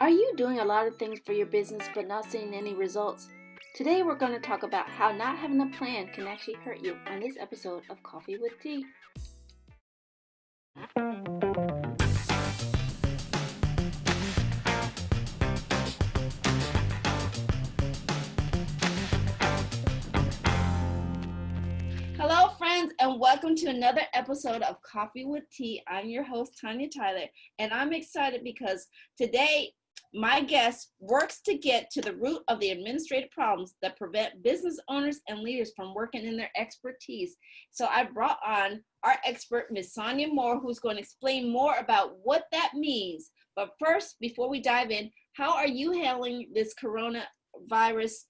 Are you doing a lot of things for your business but not seeing any results? Today we're going to talk about how not having a plan can actually hurt you on this episode of Coffee with Tea. Hello friends, and welcome to another episode of Coffee with Tea. I'm your host, Tanya Tyler, and I'm excited because today my guest works to get to the root of the administrative problems that prevent business owners and leaders from working in their expertise. So I brought on our expert, Ms. Sonya Moore, who's going to explain more about what that means. But first, before we dive in, how are you handling this coronavirus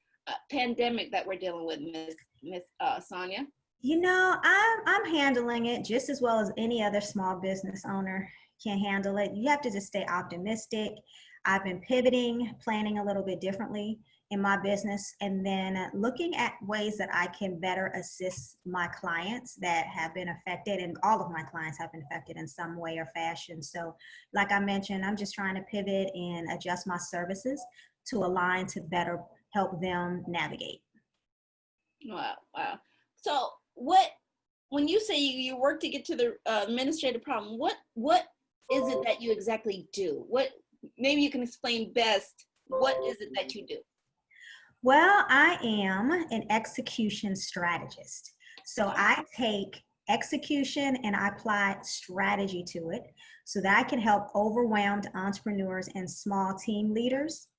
pandemic that we're dealing with, Ms. Sonya? I'm handling it just as well as any other small business owner can handle it. You have to just stay optimistic. I've been pivoting, planning a little bit differently in my business, and then looking at ways that I can better assist my clients that have been affected, and all of my clients have been affected in some way or fashion. So like I mentioned, I'm just trying to pivot and adjust my services to align to better help them navigate. Wow. So when you say you work to get to the administrative problem, what is it that you exactly do? Maybe you can explain best, what is it that you do? Well, I am an execution strategist. So I take execution and I apply strategy to it so that I can help overwhelmed entrepreneurs and small team leaders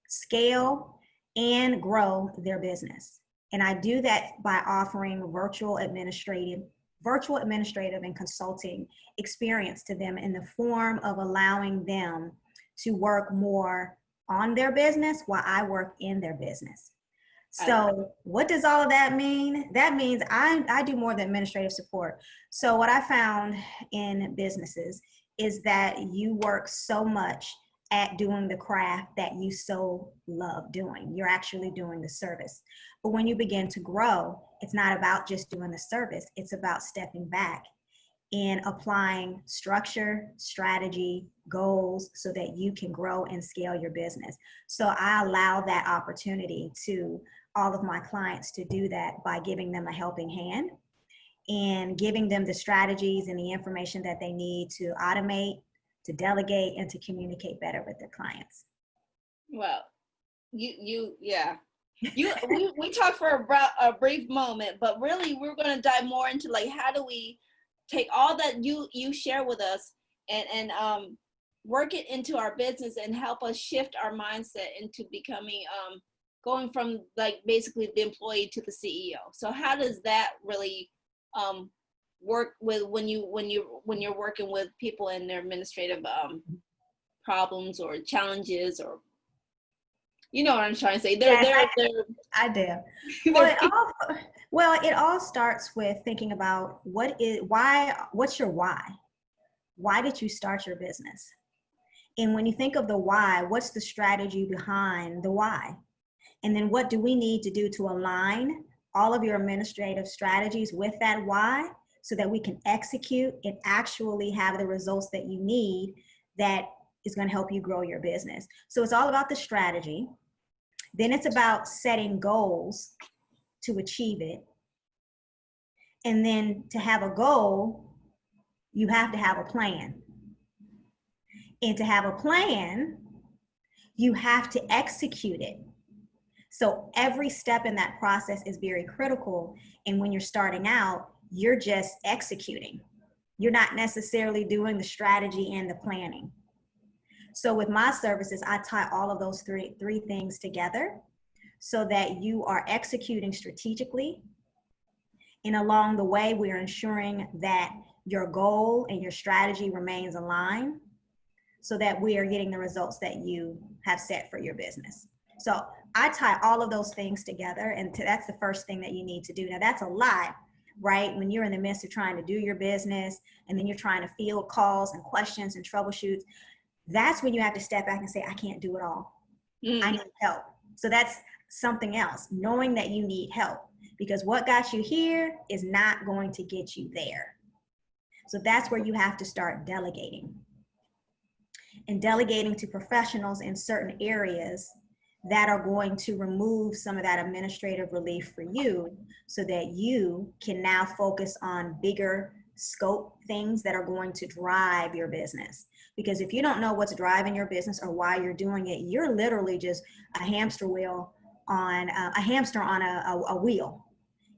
scale and grow their business. And I do that by offering virtual administrative and consulting experience to them in the form of allowing them to work more on their business while I work in their business. So what does all of that mean? That means I do more than administrative support. So what I found in businesses is that you work so much at doing the craft that you so love doing. You're actually doing the service. But when you begin to grow, it's not about just doing the service. It's about stepping back and applying structure, strategy, goals so that you can grow and scale your business. So I allow that opportunity to all of my clients to do that by giving them a helping hand and giving them the strategies and the information that they need to automate, to delegate, and to communicate better with their clients. Well, we talked for a brief moment, but really we're going to dive more into like, how do we take all that you share with us and work it into our business and help us shift our mindset into becoming going from like basically the employee to the CEO. So how does that really work with when you're working with people in their administrative problems or challenges, or you know what I'm trying to say? I do. Well, it all starts with thinking about what's your why? Why did you start your business? And when you think of the why, what's the strategy behind the why? And then what do we need to do to align all of your administrative strategies with that why so that we can execute and actually have the results that you need that is going to help you grow your business. So it's all about the strategy. Then it's about setting goals to achieve it. And then to have a goal, you have to have a plan. And to have a plan, you have to execute it. So every step in that process is very critical. And when you're starting out, you're just executing. You're not necessarily doing the strategy and the planning. So with my services, I tie all of those three things together so that you are executing strategically. And along the way, we are ensuring that your goal and your strategy remains aligned so that we are getting the results that you have set for your business. So I tie all of those things together, and that's the first thing that you need to do. Now that's a lot, right? When you're in the midst of trying to do your business and then you're trying to field calls and questions and troubleshoots, that's when you have to step back and say, I can't do it all. I need help. So that's something else, knowing that you need help, because what got you here is not going to get you there. So that's where you have to start delegating. and delegating to professionals in certain areas that are going to remove some of that administrative relief for you so that you can now focus on bigger scope things that are going to drive your business. Because if you don't know what's driving your business or why you're doing it, you're literally just a hamster wheel on a hamster on a wheel.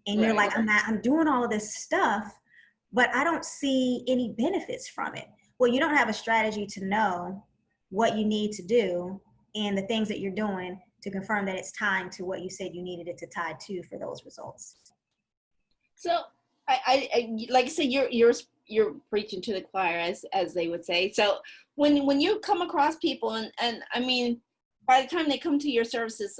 And you're like, I'm doing all of this stuff, but I don't see any benefits from it. Well, you don't have a strategy to know what you need to do and the things that you're doing to confirm that it's tying to what you said you needed it to tie to for those results. So I like I said, you're preaching to the choir, as they would say. So when you come across people, and I mean, by the time they come to your services,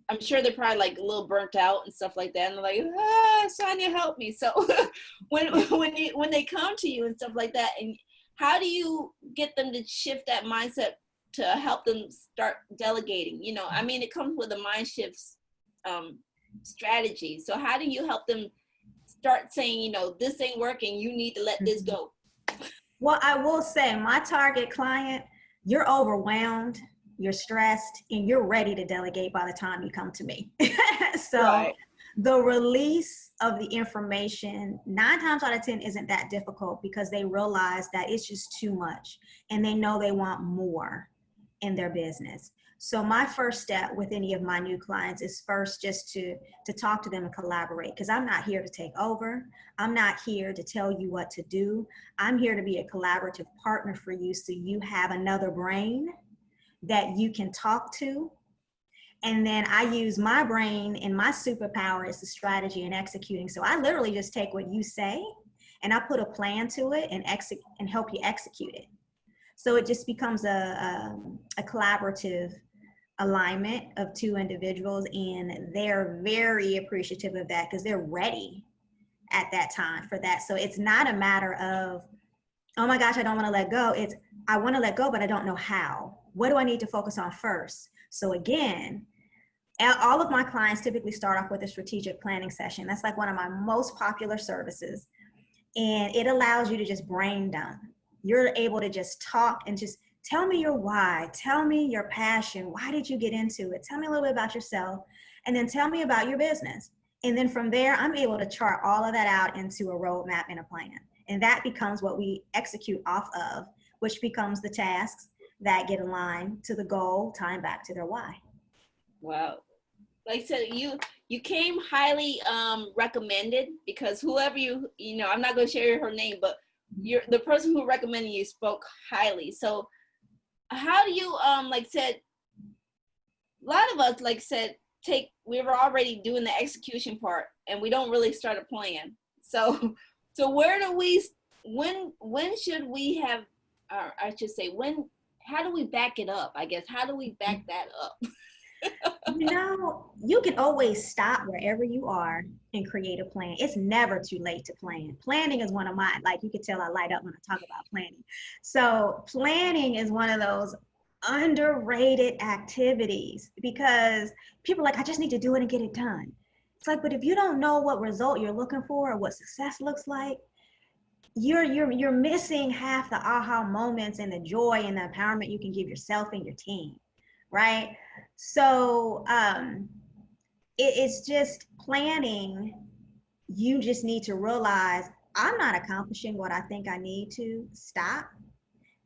I'm sure they're probably like a little burnt out and stuff like that. And they're like, Sonya, help me. So when they come to you and stuff like that, and how do you get them to shift that mindset to help them start delegating? You know, I mean, it comes with a mind shifts strategy. So how do you help them start saying, you know, this ain't working, you need to let this go? Well, I will say my target client, you're overwhelmed, you're stressed, and you're ready to delegate by the time you come to me. So right. The release of the information 9 times out of 10 isn't that difficult because they realize that it's just too much and they know they want more in their business. So my first step with any of my new clients is first just to talk to them and collaborate, because I'm not here to take over. I'm not here to tell you what to do. I'm here to be a collaborative partner for you so you have another brain that you can talk to. And then I use my brain, and my superpower is the strategy and executing. So I literally just take what you say and I put a plan to it and help you execute it. So it just becomes a collaborative alignment of 2 individuals, and they're very appreciative of that because they're ready at that time for that. So it's not a matter of, oh my gosh, I don't want to let go. It's, I want to let go, but I don't know how. What do I need to focus on first? So again, all of my clients typically start off with a strategic planning session. That's like one of my most popular services. And it allows you to just brain dump. You're able to just talk and just tell me your why. Tell me your passion. Why did you get into it? Tell me a little bit about yourself. And then tell me about your business. And then from there, I'm able to chart all of that out into a roadmap and a plan. And that becomes what we execute off of, which becomes the tasks that get aligned to the goal, tying back to their why. Wow. Like I said, you came highly recommended, because whoever you know, I'm not going to share her name, but the person who recommended you spoke highly. So how do you, like said, a lot of us, like said, we were already doing the execution part and we don't really start a plan. So where do we, when should we have, or I should say, how do we back it up? I guess, how do we back that up? You know, you can always stop wherever you are and create a plan. It's never too late to plan. Planning is one of mine. Like, you can tell I light up when I talk about planning. So planning is one of those underrated activities, because people are like, I just need to do it and get it done. It's like, but if you don't know what result you're looking for or what success looks like, you're missing half the aha moments and the joy and the empowerment you can give yourself and your team, right? So it's just planning. You just need to realize, I'm not accomplishing what I think I need to. Stop.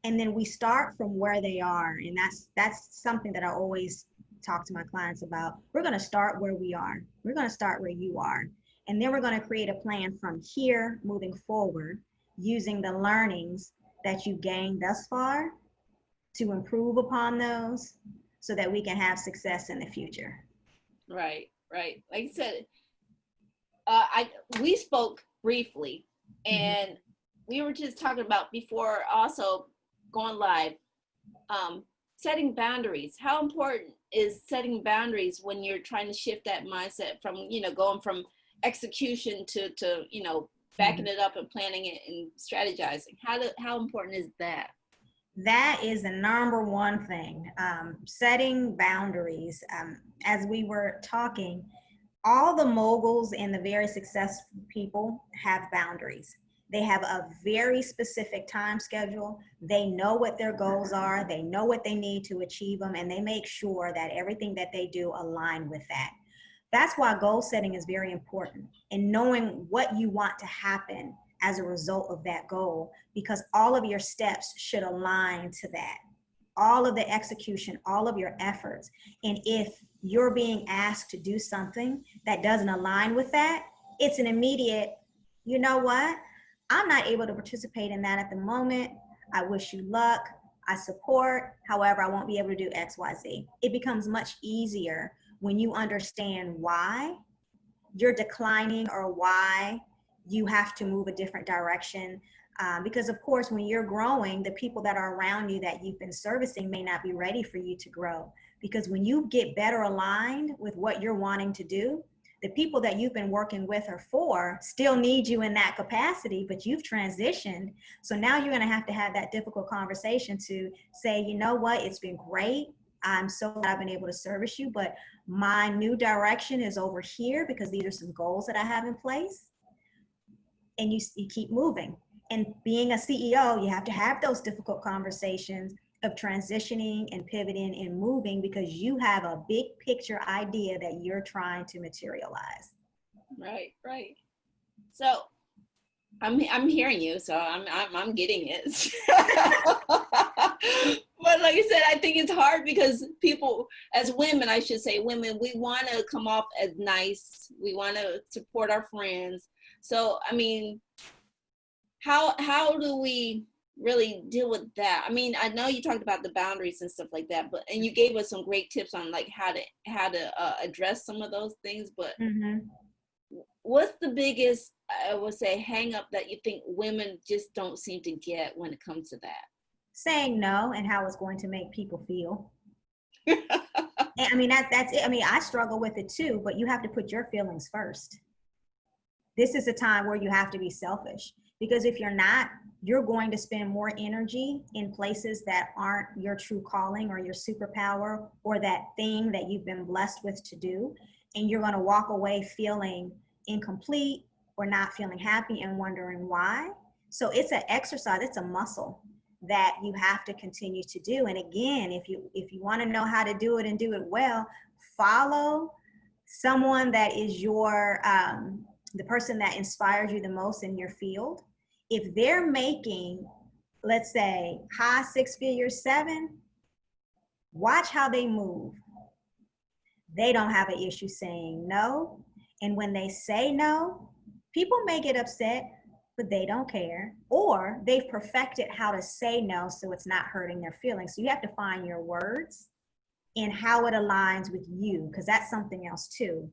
And then we start from where they are. And that's something that I always talk to my clients about. We're going to start where we are. We're going to start where you are. And then we're going to create a plan from here moving forward, using the learnings that you gained thus far to improve upon those, so that we can have success in the future. Right. Like I said, we spoke briefly, and we were just talking about before also going live, setting boundaries. How important is setting boundaries when you're trying to shift that mindset from, you know, going from execution to you know, backing it up and planning it and strategizing? How important is that? That is the number one thing, setting boundaries. As we were talking, all the moguls and the very successful people have boundaries. They have a very specific time schedule. They know what their goals are. They know what they need to achieve them, and they make sure that everything that they do align with that. That's why goal setting is very important, and knowing what you want to happen as a result of that goal, because all of your steps should align to that. All of the execution, all of your efforts. And if you're being asked to do something that doesn't align with that, it's an immediate, you know what? I'm not able to participate in that at the moment. I wish you luck. I support. However, I won't be able to do X, Y, Z. It becomes much easier when you understand why you're declining or why you have to move a different direction. Because of course, when you're growing, the people that are around you that you've been servicing may not be ready for you to grow. Because when you get better aligned with what you're wanting to do, the people that you've been working with or for still need you in that capacity, but you've transitioned. So now you're going to have that difficult conversation to say, you know what, it's been great. I'm so glad I've been able to service you, but my new direction is over here because these are some goals that I have in place. And you keep moving. And being a CEO, you have to have those difficult conversations of transitioning and pivoting and moving because you have a big picture idea that you're trying to materialize. Right, right. So I'm hearing you, so I'm getting it. But like I said, I think it's hard because people, as women, I should say women, we want to come off as nice. We want to support our friends. So, I mean, how do we really deal with that? I mean, I know you talked about the boundaries and stuff like that, but and you gave us some great tips on like how to address some of those things. But what's the biggest, I would say, hang up that you think women just don't seem to get when it comes to that? Saying no and how it's going to make people feel. And, I mean, that's it. I mean, I struggle with it too, but you have to put your feelings first. This is a time where you have to be selfish, because if you're not, you're going to spend more energy in places that aren't your true calling or your superpower or that thing that you've been blessed with to do. And you're going to walk away feeling incomplete or not feeling happy and wondering why. So it's an exercise, it's a muscle that you have to continue to do. And again, if you want to know how to do it and do it well, follow someone that is your the person that inspires you the most in your field. If they're making, let's say, high 6 figures, 7, watch how they move. They don't have an issue saying no. And when they say no, people may get upset, but they don't care. Or they've perfected how to say no so it's not hurting their feelings. So you have to find your words and how it aligns with you, because that's something else too.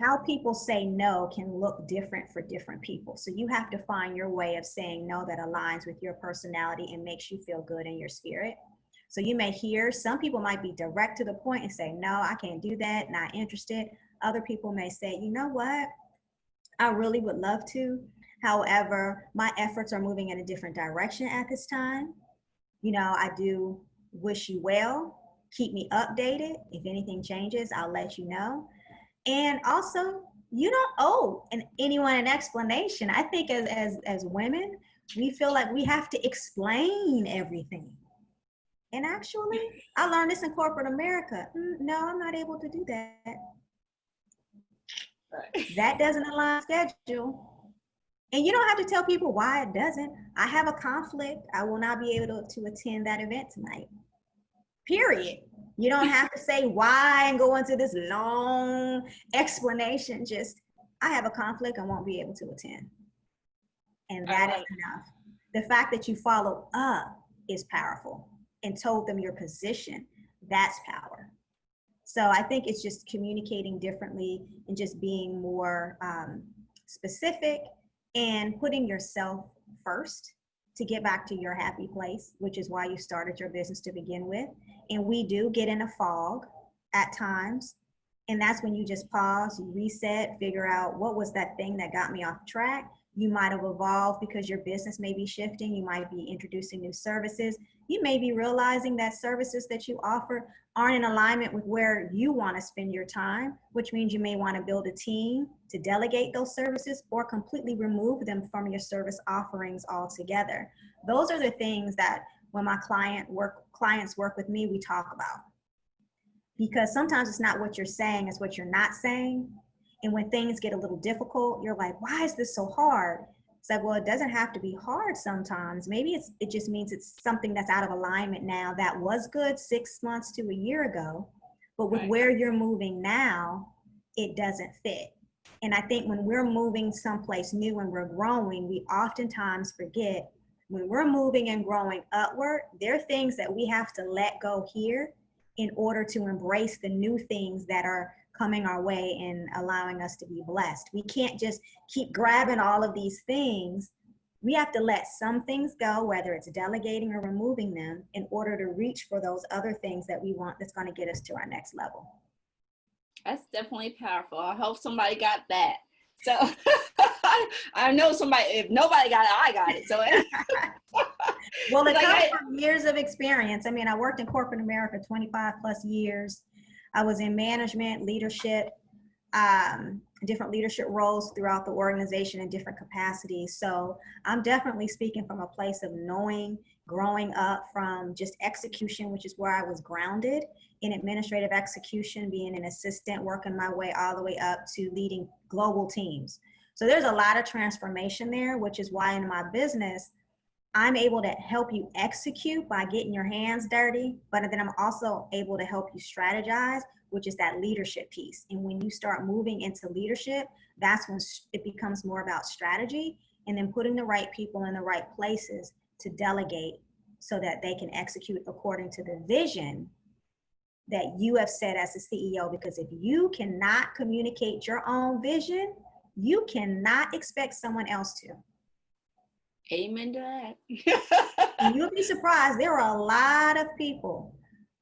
How people say no can look different for different people. So you have to find your way of saying no that aligns with your personality and makes you feel good in your spirit. So you may hear, some people might be direct to the point and say, no, I can't do that, not interested. Other people may say, you know what, I really would love to. However, my efforts are moving in a different direction at this time. You know, I do wish you well. Keep me updated. If anything changes, I'll let you know. And also, you don't owe anyone an explanation. I think as women, we feel like we have to explain everything. And actually, I learned this in corporate America. No, I'm not able to do that. Right. That doesn't align schedule. And you don't have to tell people why it doesn't. I have a conflict. I will not be able to attend that event tonight. Period. You don't have to say why and go into this long explanation. Just, I have a conflict, I won't be able to attend. And that is enough. The fact that you followed up is powerful and told them your position, that's power. So I think it's just communicating differently and just being more specific and putting yourself first to get back to your happy place, which is why you started your business to begin with. And we do get in a fog at times. And that's when you just pause, you reset, figure out what was that thing that got me off track. You might have evolved because your business may be shifting. You might be introducing new services. You may be realizing that services that you offer aren't in alignment with where you want to spend your time, which means you may want to build a team to delegate those services or completely remove them from your service offerings altogether. Those are the things that when my clients work with me, we talk about. Because sometimes it's not what you're saying, it's what you're not saying. And when things get a little difficult, you're like, why is this so hard? It's like, well, it doesn't have to be hard sometimes. Maybe it just means it's something that's out of alignment now that was good 6 months to a year ago. But with where you're moving now, it doesn't fit. And I think when we're moving someplace new and we're growing, we oftentimes forget when we're moving and growing upward, there are things that we have to let go here in order to embrace the new things that are coming our way and allowing us to be blessed. We can't just keep grabbing all of these things. We have to let some things go, whether it's delegating or removing them, in order to reach for those other things that we want that's going to get us to our next level. That's definitely powerful. I hope somebody got that. So I know somebody, if nobody got it, I got it. So well, it comes from years of experience. I mean, I worked in corporate America 25 plus years. I was in management, leadership, different leadership roles throughout the organization in different capacities. So I'm definitely speaking from a place of knowing, growing up from just execution, which is where I was grounded in administrative execution, being an assistant, working my way all the way up to leading global teams. So there's a lot of transformation there, which is why in my business, I'm able to help you execute by getting your hands dirty, but then I'm also able to help you strategize, which is that leadership piece. And when you start moving into leadership, that's when it becomes more about strategy and then putting the right people in the right places to delegate so that they can execute according to the vision that you have set as a CEO. Because if you cannot communicate your own vision, you cannot expect someone else to. Amen to that. And you'll be surprised. There are a lot of people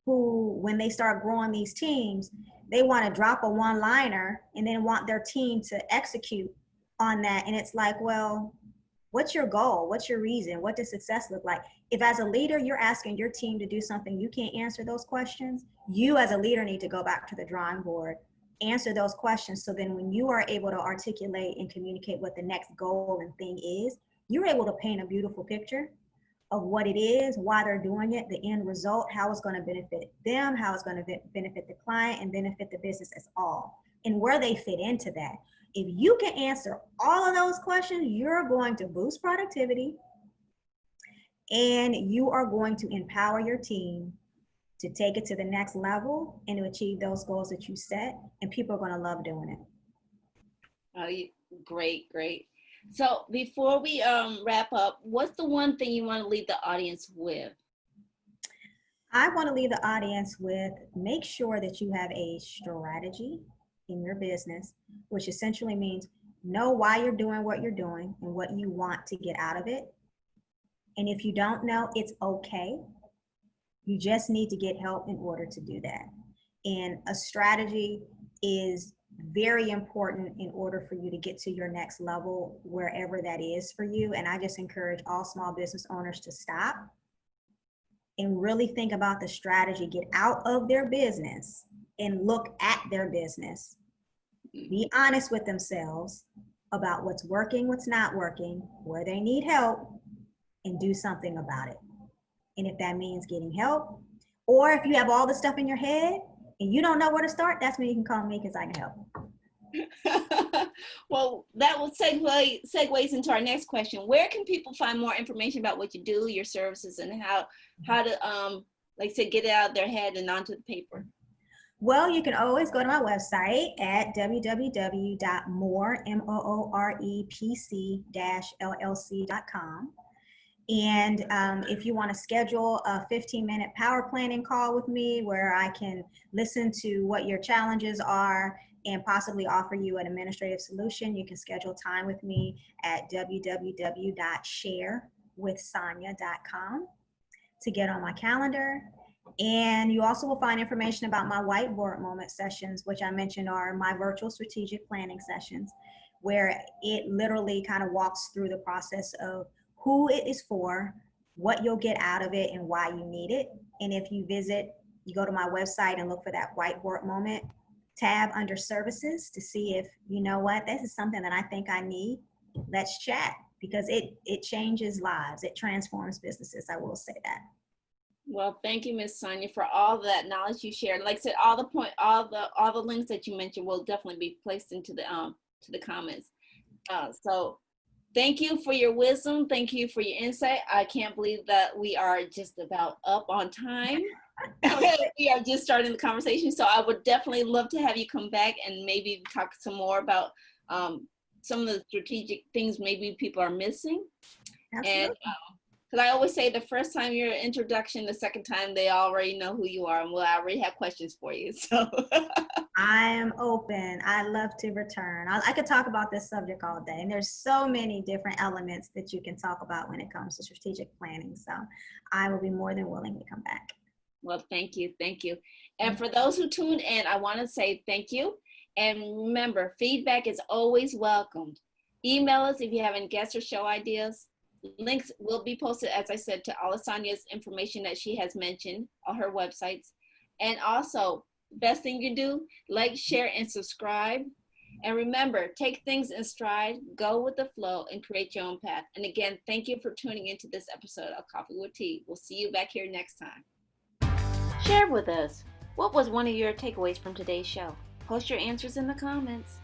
who, when they start growing these teams, they want to drop a one-liner and then want their team to execute on that. And it's like, well, what's your goal? What's your reason? What does success look like? If as a leader, you're asking your team to do something, you can't answer those questions. You as a leader need to go back to the drawing board, answer those questions. So then when you are able to articulate and communicate what the next goal and thing is, you're able to paint a beautiful picture of what it is, why they're doing it, the end result, how it's going to benefit them, how it's going to benefit the client and benefit the business as all, and where they fit into that. If you can answer all of those questions, you're going to boost productivity and you are going to empower your team to take it to the next level and to achieve those goals that you set, and people are going to love doing it. Oh, great. So before we wrap up, what's the one thing you want to leave the audience with? I want to leave the audience with, make sure that you have a strategy in your business, which essentially means know why you're doing what you're doing and what you want to get out of it. And if you don't know, it's okay. You just need to get help in order to do that. And a strategy is very important in order for you to get to your next level, wherever that is for you. And I just encourage all small business owners to stop and really think about the strategy, get out of their business and look at their business. Be honest with themselves about what's working, what's not working, where they need help, and do something about it. And if that means getting help, or if you have all the stuff in your head and you don't know where to start, that's when you can call me, because I can help. Well, that will segues into our next question. Where can people find more information about what you do, your services, and how to, like I said, get it out of their head and onto the paper? Well, you can always go to my website at www.moorepc-llc.com. And if you want to schedule a 15-minute power planning call with me where I can listen to what your challenges are and possibly offer you an administrative solution, you can schedule time with me at www.sharewithsonya.com to get on my calendar. And you also will find information about my whiteboard moment sessions, which I mentioned are my virtual strategic planning sessions, where it literally kind of walks through the process of who it is for, what you'll get out of it and why you need it. And if you go to my website and look for that whiteboard moment tab under services to see if, you know what, this is something that I think I need. Let's chat, because it changes lives. It transforms businesses. I will say that. Well, thank you, Miss Sonya, for all that knowledge you shared. Like I said, all the links that you mentioned will definitely be placed into the comments. So thank you for your wisdom. Thank you for your insight. I can't believe that we are just about up on time. We are just starting the conversation. So I would definitely love to have you come back and maybe talk some more about some of the strategic things maybe people are missing. Absolutely. And because I always say the first time you're an introduction, the second time they already know who you are, and we'll already have questions for you. So I am open. I love to return. I could talk about this subject all day, and there's so many different elements that you can talk about when it comes to strategic planning. So I will be more than willing to come back. Well, thank you. Thank you. And for those who tuned in, I want to say thank you. And remember, feedback is always welcomed. Email us if you have any guest or show ideas. Links will be posted, as I said, to all of Sonya's information that she has mentioned on her websites. And also, best thing you do, like, share, and subscribe. And remember, take things in stride, go with the flow, and create your own path. And again, thank you for tuning into this episode of Coffee with Tea. We'll see you back here next time. Share with us, what was one of your takeaways from today's show? Post your answers in the comments.